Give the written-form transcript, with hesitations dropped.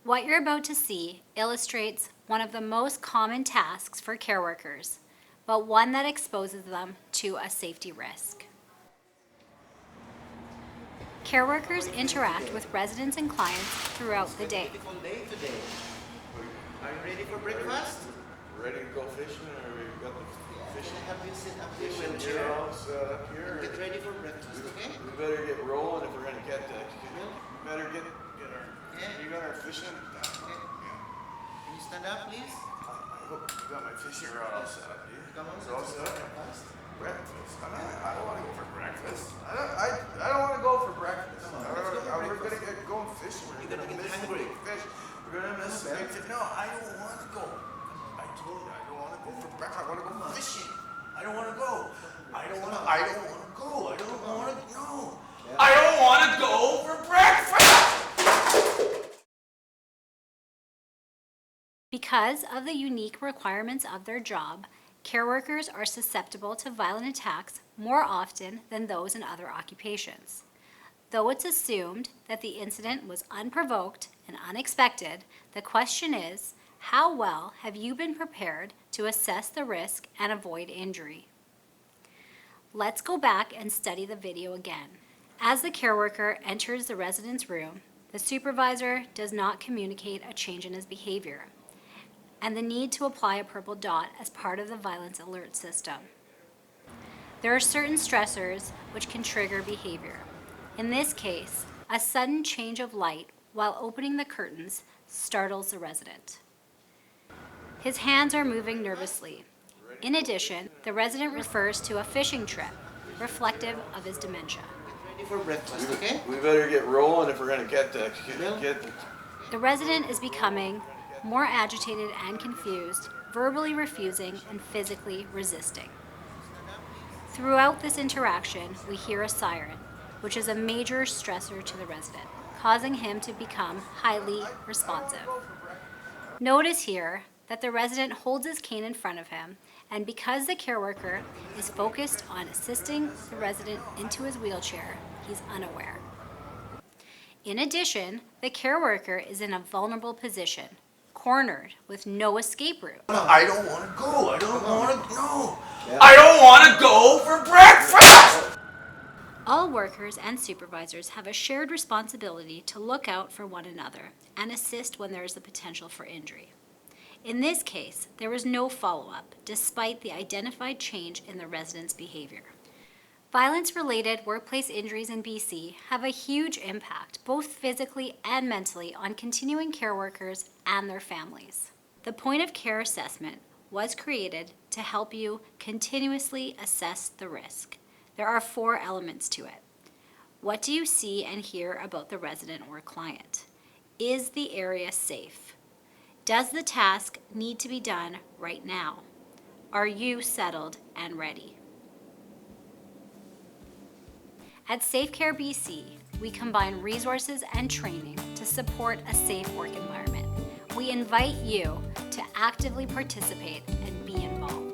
What you're about to see illustrates one of the most common tasks for care workers, but one that exposes them to a safety risk. Care workers interact with residents and clients throughout the day. Beautiful day today. Are you ready for breakfast? Ready to go fishing, or we got the fishing? Can I have you sit up here Fishing wheelchair? all set up here. Get ready for breakfast, okay? We better get rolling if we're gonna get that. We better get our. Yeah. You got our fishing. Okay. Can you stand up, please? I hope you got my fishing rod all set up. Come on, It's all let's set go up. breakfast. Breakfast. I don't want to go for breakfast. I don't want to go for breakfast. Come on, let's go for We're breakfast. gonna get going fishing. We're You're gonna get miss the hungry. big fish. We're gonna miss the big fish. No, I don't want to go. I told you I don't want to go for breakfast. I want to go fishing. I don't want to go. I don't want to. I don't want to go. I don't want to. No. I don't want to go for breakfast. Because of the unique requirements of their job, care workers are susceptible to violent attacks more often than those in other occupations. Though it's assumed that the incident was unprovoked and unexpected, the question is, how well have you been prepared to assess the risk and avoid injury? Let's go back and study the video again. As the care worker enters the resident's room, the supervisor does not communicate a change in his behavior and the need to apply a purple dot as part of the violence alert system. There are certain stressors which can trigger behavior. In this case, a sudden change of light while opening the curtains startles the resident. His hands are moving nervously. In addition, the resident refers to a fishing trip, reflective of his dementia. Ready for breakfast, okay? We better get rolling if we're gonna get that. The resident is becoming more agitated and confused, verbally refusing and physically resisting. Throughout this interaction, we hear a siren, which is a major stressor to the resident, causing him to become highly responsive. Notice here that the resident holds his cane in front of him, and because the care worker is focused on assisting the resident into his wheelchair, he's unaware. In addition, the care worker is in a vulnerable position, cornered with no escape route. I don't want to go. I don't want to. No. I don't want to go for breakfast. All workers and supervisors have a shared responsibility to look out for one another and assist when there is the potential for injury. In this case, there was no follow-up, despite the identified change in the resident's behavior. Violence-related workplace injuries in BC have a huge impact, both physically and mentally, on continuing care workers and their families. The point of care assessment was created to help you continuously assess the risk. There are 4 elements to it. What do you see and hear about the resident or client? Is the area safe? Does the task need to be done right now? Are you settled and ready? At SafeCare BC, we combine resources and training to support a safe work environment. We invite you to actively participate and be involved.